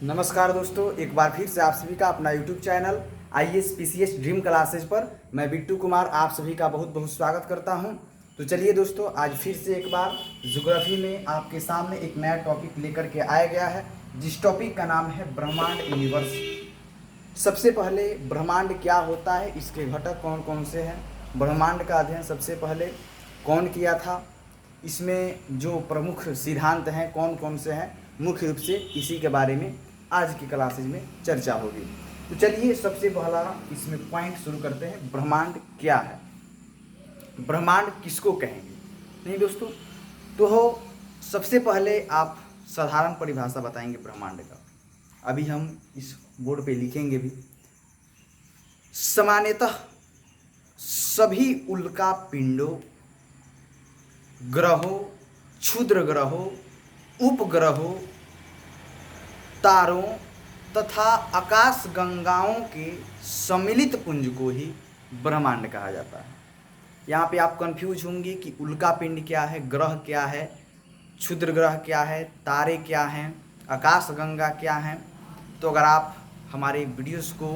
नमस्कार दोस्तों, एक बार फिर से आप सभी का अपना YouTube channel IAS PCS dream classes पर मैं बिट्टू कुमार आप सभी का बहुत बहुत स्वागत करता हूं। तो चलिए दोस्तों, आज फिर से एक बार ज्योग्राफी में आपके सामने एक नया टॉपिक लेकर के आया गया है, जिस टॉपिक का नाम है ब्रह्मांड यूनिवर्स। सबसे पहले ब्रह्मांड क्या होता है, इसके घटक कौन कौन से हैं, ब्रह्मांड का अध्ययन सबसे पहले कौन किया था, इसमें जो प्रमुख सिद्धांत हैं कौन कौन से हैं, मुख्य रूप से इसी के बारे में आज की क्लासेज में चर्चा होगी। तो चलिए सबसे पहला इसमें पॉइंट शुरू करते हैं, ब्रह्मांड क्या है, ब्रह्मांड किसको कहेंगे। नहीं दोस्तों, तो सबसे पहले आप साधारण परिभाषा बताएंगे ब्रह्मांड का। अभी हम इस बोर्ड पे लिखेंगे भी। सामान्यतः सभी उल्का पिंडों, ग्रहों, क्षुद्र ग्रहों, उपग्रहों, तारों तथा आकाश गंगाओं के सम्मिलित पुंज को ही ब्रह्मांड कहा जाता है। यहाँ पे आप कंफ्यूज होंगे कि उल्का पिंड क्या है, ग्रह क्या है, क्षुद्र ग्रह क्या है, तारे क्या हैं, आकाश गंगा क्या हैं। तो अगर आप हमारे वीडियोस को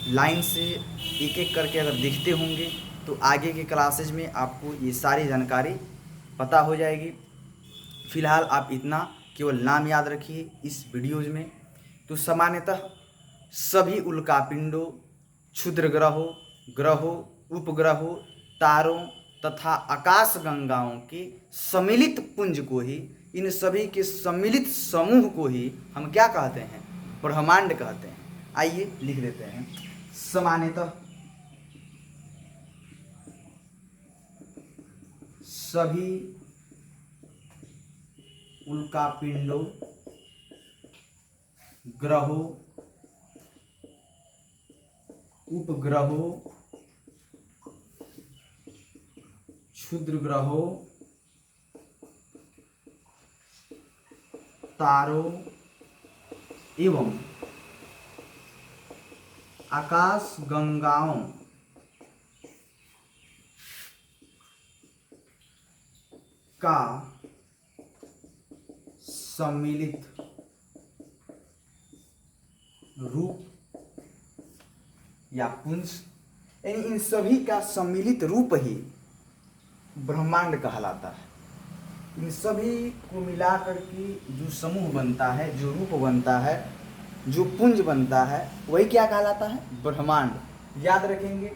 लाइन से एक एक करके अगर देखते होंगे तो आगे के क्लासेज में आपको ये सारी जानकारी पता हो जाएगी। फिलहाल आप इतना केवल नाम याद रखिए इस वीडियोज में। तो सामान्यतः सभी उल्कापिंडों, क्षुद्र ग्रहों, उपग्रहों, तारों तथा आकाश गंगाओं के सम्मिलित पुंज को ही, इन सभी के सम्मिलित समूह को ही हम क्या कहते हैं, ब्रह्मांड कहते हैं। आइए लिख देते हैं। सामान्यतः सभी उल्कापिंडों, ग्रहों, उपग्रहों, क्षुद्र ग्रहों, तारों एवं आकाश गंगाओं का सम्मिलित रूप या पुंज, यानी इन सभी का सम्मिलित रूप ही ब्रह्मांड कहलाता है। इन सभी को मिलाकर के जो समूह बनता है, जो रूप बनता है, जो पुंज बनता है, वही क्या कहलाता है, ब्रह्मांड। याद रखेंगे,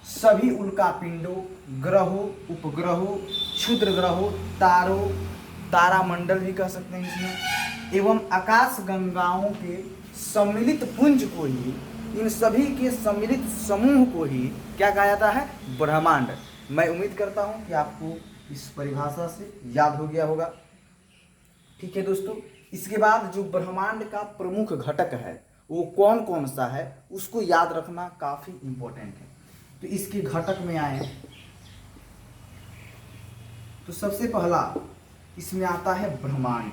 सभी उल्कापिंडों, ग्रहों, उपग्रहों, क्षुद्र ग्रहों, तारों, तारामंडल भी कह सकते हैं इसमें, एवं आकाश गंगाओं के सम्मिलित पुंज को ही, इन सभी के सम्मिलित समूह को ही क्या कहा जाता है, ब्रह्मांड। मैं उम्मीद करता हूं कि आपको इस परिभाषा से याद हो गया होगा। ठीक है दोस्तों, इसके बाद जो ब्रह्मांड का प्रमुख घटक है वो कौन कौन सा है, उसको याद रखना काफी इंपॉर्टेंट है। तो इसके घटक में आए तो सबसे पहला इसमें आता है ब्रह्मांड,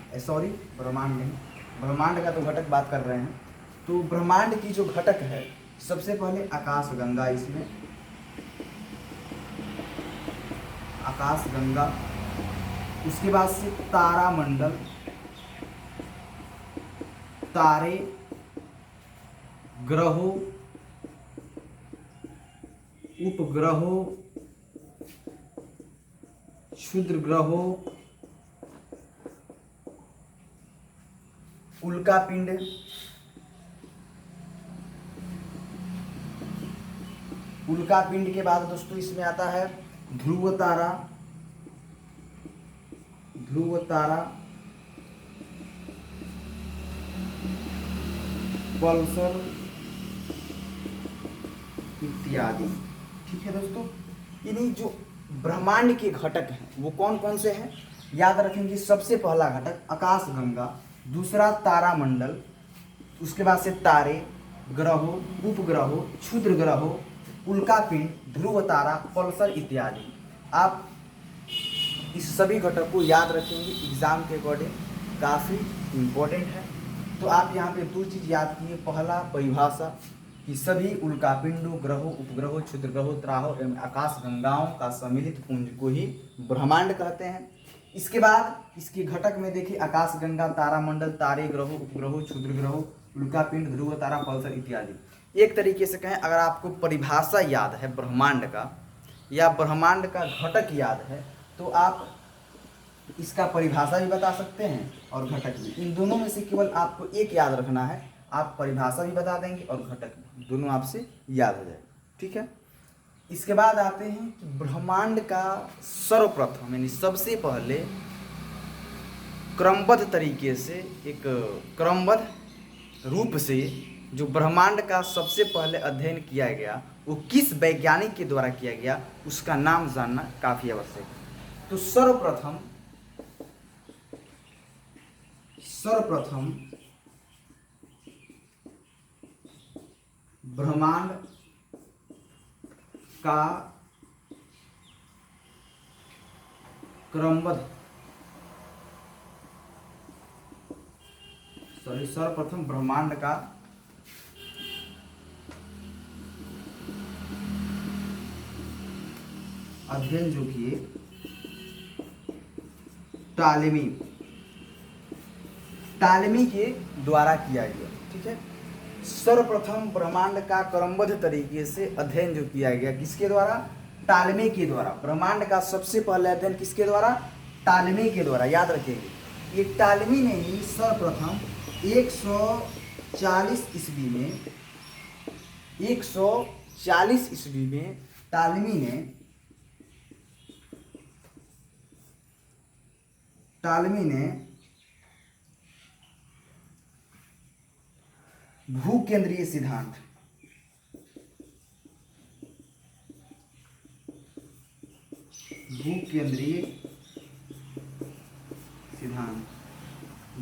ब्रह्मांड नहीं, ब्रह्मांड का तो घटक बात कर रहे हैं। तो ब्रह्मांड की जो घटक है, सबसे पहले आकाश गंगा, इसमें आकाश गंगा, उसके बाद से तारामंडल, तारे, ग्रहों, उपग्रहों, क्षुद्र ग्रहों, उल्कापिंड, उल्कापिंड के बाद दोस्तों इसमें आता है ध्रुव तारा, पल्सर इत्यादि। ठीक है दोस्तों, इन्हीं जो ब्रह्मांड के घटक हैं वो कौन कौन से हैं, याद रखेंगे। सबसे पहला घटक आकाश गंगा, दूसरा तारामंडल, उसके बाद से तारे, ग्रहों, उपग्रहों, क्षुद्र ग्रहों, उल्कापिंड, ध्रुव तारा, पल्सर इत्यादि। आप इस सभी घटक को याद रखेंगे, एग्जाम के अकॉर्डिंग काफ़ी इम्पोर्टेंट है। तो आप यहाँ पे दो चीज़ याद कीजिए। पहला परिभाषा कि सभी उल्कापिंडों, ग्रहों, उपग्रहों, क्षुद्र ग्रहों, तारों एवं आकाश गंगाओं का सम्मिलित पुंज को ही ब्रह्मांड कहते हैं। इसके बाद इसके घटक में देखिए आकाशगंगा, तारामंडल, तारे, ग्रहों, उपग्रहों, क्षुद्र ग्रहों, उल्कापिंड, ध्रुव तारा, पल्सर इत्यादि। एक तरीके से कहें, अगर आपको परिभाषा याद है ब्रह्मांड का या ब्रह्मांड का घटक याद है तो आप इसका परिभाषा भी बता सकते हैं और घटक भी। इन दोनों में से केवल आपको एक याद रखना है, आप परिभाषा भी बता देंगे और घटक भी, दोनों आपसे याद हो जाए। ठीक है। इसके बाद आते हैं कि ब्रह्मांड का सर्वप्रथम यानी सबसे पहले क्रमबद्ध तरीके से, एक क्रमबद्ध रूप से जो ब्रह्मांड का सबसे पहले अध्ययन किया गया वो किस वैज्ञानिक के द्वारा किया गया, उसका नाम जानना काफ़ी आवश्यक है। तो सर्वप्रथम ब्रह्मांड का सर्वप्रथम ब्रह्मांड का अध्ययन जो किए टालेमी के द्वारा किया गया। ठीक है। सर्वप्रथम ब्रह्मांड का क्रमबद्ध तरीके से अध्ययन जो किया गया किसके द्वारा? टालेमी के द्वारा। ब्रह्मांड का सबसे पहले अध्ययन किसके द्वारा? टालेमी के द्वारा। याद रखेंगे, ये टालेमी ने ही सर्वप्रथम 140 ईस्वी में टालेमी ने भूकेंद्रीय सिद्धांत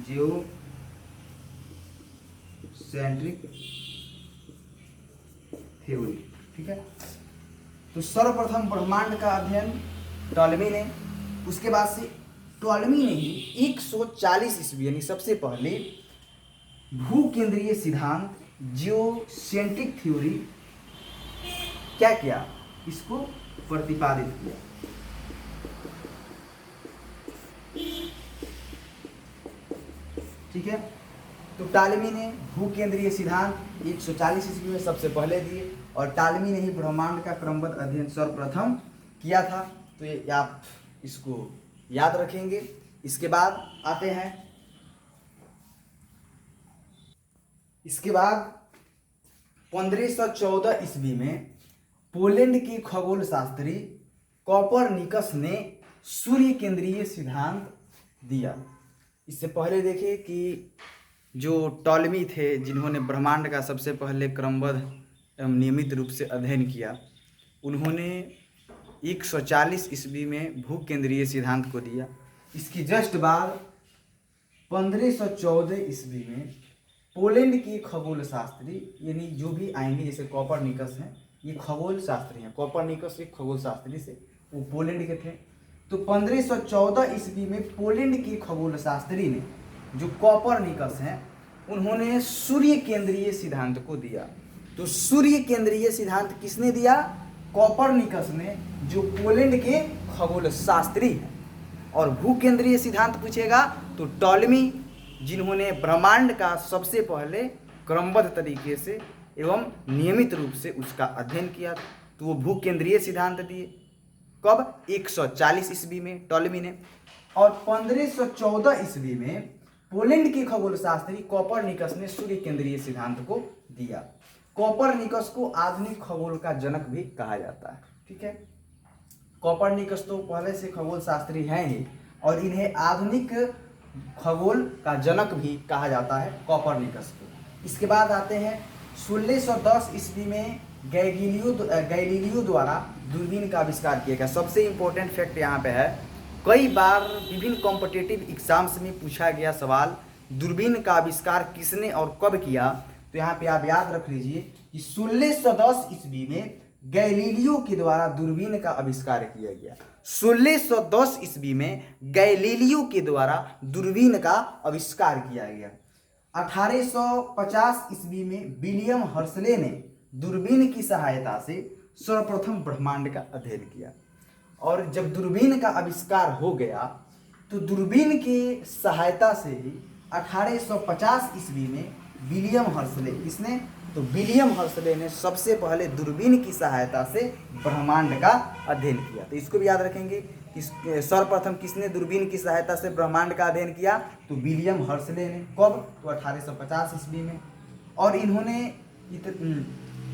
जियोसेंट्रिक थ्योरी। ठीक है। तो सर्वप्रथम ब्रह्मांड का अध्ययन टॉलेमी ने, उसके बाद से टॉलेमी ने ही 140 ईस्वी यानी सबसे पहले भूकेंद्रीय सिद्धांत जियोसेंट्रिक थ्योरी क्या किया? इसको प्रतिपादित किया। ठीक है। तो टालेमी ने भूकेंद्रीय सिद्धांत 140 ईस्वी में सबसे पहले दिए और टालेमी ने ही ब्रह्मांड का क्रमबद्ध अध्ययन सर्वप्रथम किया था। तो ये आप इसको याद रखेंगे। इसके बाद आते हैं, इसके बाद 1514 ईस्वी में पोलैंड के खगोल शास्त्री कोपरनिकस ने सूर्य केंद्रीय सिद्धांत दिया। इससे पहले देखिए कि जो टॉलेमी थे जिन्होंने ब्रह्मांड का सबसे पहले क्रमबद्ध एवं नियमित रूप से अध्ययन किया, उन्होंने 140 ईस्वी में भूकेंद्रीय सिद्धांत को दिया। इसकी जस्ट बाद 1514 ईस्वी में पोलैंड के खगोल शास्त्री यानी जो भी आएंगे, जैसे कोपरनिकस हैं, ये खगोल शास्त्री हैं। कोपरनिकस एक खगोल शास्त्री से, वो पोलैंड के थे। तो 1514 ईस्वी में पोलैंड के खगोल शास्त्री ने, जो कोपरनिकस हैं, उन्होंने सूर्य केंद्रीय सिद्धांत को दिया। तो सूर्य केंद्रीय सिद्धांत किसने दिया? कोपरनिकस ने, जो पोलैंड के खगोल शास्त्री हैं। और भूकेंद्रीय सिद्धांत पूछेगा तो टॉलेमी, जिन्होंने ब्रह्मांड का सबसे पहले क्रमबद्ध तरीके से एवं नियमित रूप से उसका अध्ययन किया, तो वो भूकेंद्रीय सिद्धांत दिए। कब? 140 ईस्वी में टॉलेमी ने। और 1514 ईस्वी में पोलैंड के खगोल शास्त्री कोपरनिकस ने सूर्य केंद्रीय सिद्धांत को दिया। कोपरनिकस को आधुनिक खगोल का जनक भी कहा जाता है। ठीक है। कोपरनिकस तो पहले से खगोल शास्त्री हैं ही, और इन्हें आधुनिक खगोल का जनक भी कहा जाता है, कोपरनिकस को। इसके बाद आते हैं 1610 ईस्वी में गैलीलियो द्वारा दूरबीन का आविष्कार किया गया। सबसे इम्पोर्टेंट फैक्ट यहाँ पे है, कई बार विभिन्न कॉम्पिटिटिव एग्जाम्स में पूछा गया सवाल, दूरबीन का आविष्कार किसने और कब किया? तो यहाँ पे आप याद रख लीजिए कि 1610 ईस्वी में गैलीलियो के द्वारा दूरबीन का आविष्कार किया गया। 1610 ईस्वी में गैलीलियो के द्वारा दूरबीन का आविष्कार किया गया। 1850 ईस्वी में विलियम हर्शले ने दूरबीन की सहायता से सर्वप्रथम ब्रह्मांड का अध्ययन किया। और जब दूरबीन का आविष्कार हो गया तो दूरबीन की सहायता से ही 1850 ईस्वी में विलियम हर्शले, किसने? तो विलियम हर्शले ने सबसे पहले दूरबीन की सहायता से ब्रह्मांड का अध्ययन किया। तो इसको भी याद रखेंगे कि सर्वप्रथम किसने दूरबीन की सहायता से ब्रह्मांड का अध्ययन किया? तो विलियम हर्शले ने। कब? तो 1850 ईस्वी में। और इन्होंने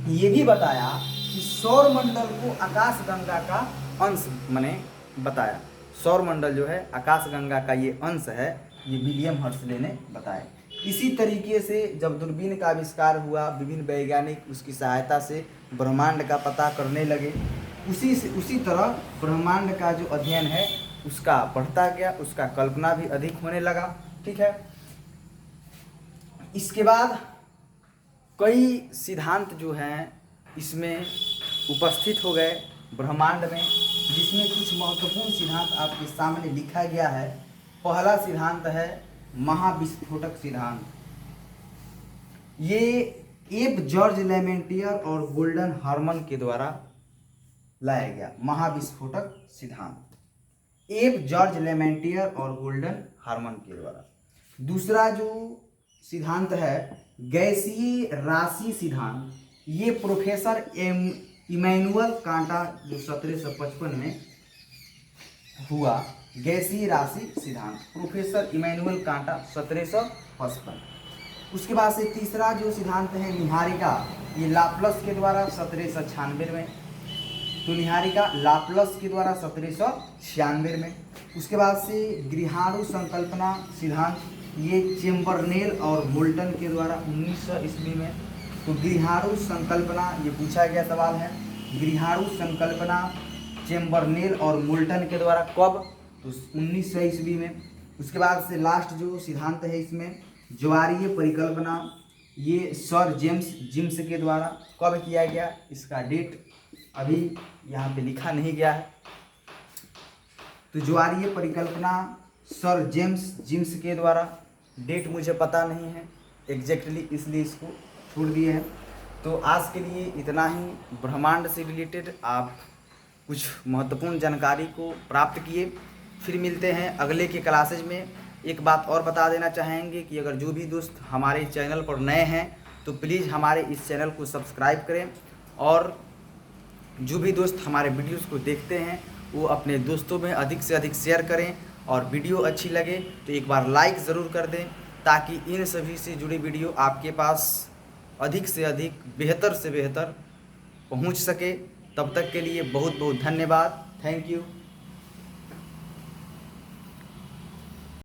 ये भी बताया कि सौर मंडल को आकाशगंगा का अंश माने बताया। सौर मंडल जो है आकाशगंगा का ये अंश है, ये विलियम हर्शले ने बताया। इसी तरीके से जब दूरबीन का आविष्कार हुआ, विभिन्न वैज्ञानिक उसकी सहायता से ब्रह्मांड का पता करने लगे। उसी तरह ब्रह्मांड का जो अध्ययन है उसका बढ़ता गया, उसका कल्पना भी अधिक होने लगा। ठीक है। इसके बाद कई सिद्धांत जो हैं इसमें उपस्थित हो गए ब्रह्मांड में, जिसमें कुछ महत्वपूर्ण सिद्धांत आपके सामने लिखा गया है। पहला सिद्धांत है महाविस्फोटक सिद्धांत। ये एफ जॉर्ज लेमेंटियर और गोल्डन हार्मन के द्वारा लाया गया। महाविस्फोटक सिद्धांत एफ जॉर्ज लेमेंटियर और गोल्डन हार्मन के द्वारा। दूसरा जो सिद्धांत है गैसीय राशि सिद्धांत, ये प्रोफेसर इमैनुअल कांटा जो 1755 में हुआ। गैसीय राशि सिद्धांत प्रोफेसर इमैनुअल कांटा 1755। उसके बाद से तीसरा जो सिद्धांत है निहारिका, ये लाप्लास के द्वारा 1796 में। तो निहारिका लाप्लास के द्वारा 1796 में। उसके बाद से गृहाणु संकल्पना सिद्धांत, ये चेम्बरनेल और मोल्टन के द्वारा 1900 ईस्वी में। तो गृहाणु संकल्पना, ये पूछा गया सवाल है, गृहाणु संकल्पना चेम्बरनेल और मोल्टन के द्वारा कब? तो 1900 ईस्वी में। उसके बाद से लास्ट जो सिद्धांत है इसमें ज्वारीय परिकल्पना, ये सर जेम्स जिम्स के द्वारा कब किया गया? इसका डेट अभी यहाँ पे लिखा नहीं गया है। तो ज्वारीय परिकल्पना सर जेम्स जिम्स के द्वारा, डेट मुझे पता नहीं है एग्जैक्टली, इसलिए इसको छोड़ दिए हैं। तो आज के लिए इतना ही। ब्रह्मांड से रिलेटेड आप कुछ महत्वपूर्ण जानकारी को प्राप्त किए। फिर मिलते हैं अगले के क्लासेज में। एक बात और बता देना चाहेंगे कि अगर जो भी दोस्त हमारे चैनल पर नए हैं तो प्लीज़ हमारे इस चैनल को सब्सक्राइब करें, और जो भी दोस्त हमारे वीडियोस को देखते हैं वो अपने दोस्तों में अधिक से अधिक शेयर करें, और वीडियो अच्छी लगे तो एक बार लाइक ज़रूर कर दें, ताकि इन सभी से जुड़ी वीडियो आपके पास अधिक से अधिक बेहतर से बेहतर पहुंच सके। तब तक के लिए बहुत बहुत धन्यवाद। Thank you.